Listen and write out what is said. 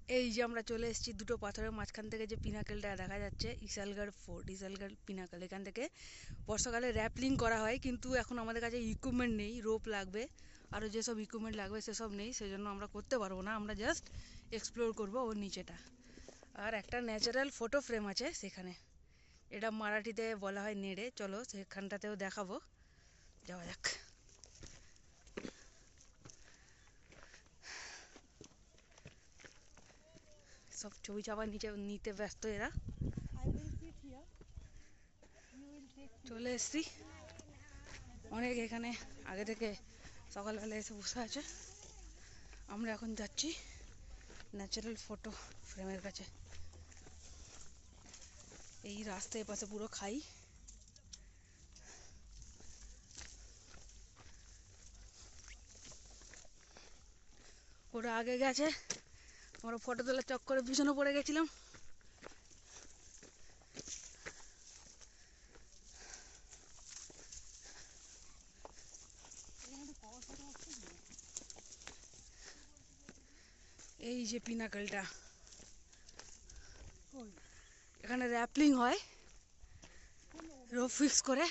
এই যে আমরা চলে এসেছি দুটো পাথরের মাঝখান থেকে যে পিনাকেলটা দেখা যাচ্ছে, ইসালগড় ফোর্ট, ইসালগড় পিনাকেল। এখান থেকে বর্ষাকালে র্যাপলিং করা হয়, কিন্তু এখন আমাদের কাছে ইকুইপমেন্ট নেই, রোপ লাগবে, আরও যেসব ইকুইপমেন্ট লাগবে সেসব নেই, সেজন্য আমরা করতে পারবো না। আমরা জাস্ট এক্সপ্লোর করবো ওর নিচেটা। আর একটা ন্যাচারাল ফটো ফ্রেম আছে সেখানে, এটা মারাঠিতে বলা হয় নেড়ে। চলো সেখানটাতেও দেখাবো, যাওয়া যাক। সব ছবি চাপা নিতে ব্যস্ত এরা। চলে এসছি অনেক, এখানে আগে থেকে সকালবেলা এসে বসে আছে। আমরা এখন যাচ্ছি ন্যাচারাল ফটো ফ্রেমের কাছে। এই রাস্তার পাশে পুরো খাই। ওরা আগে গেছে, আমরা ফটো তোলার চক্করে পিছনে পড়ে গেছিলাম। এই যে পিনাকেলটা, এখানে র্যাপলিং হয় রোপ ফিক্স করে।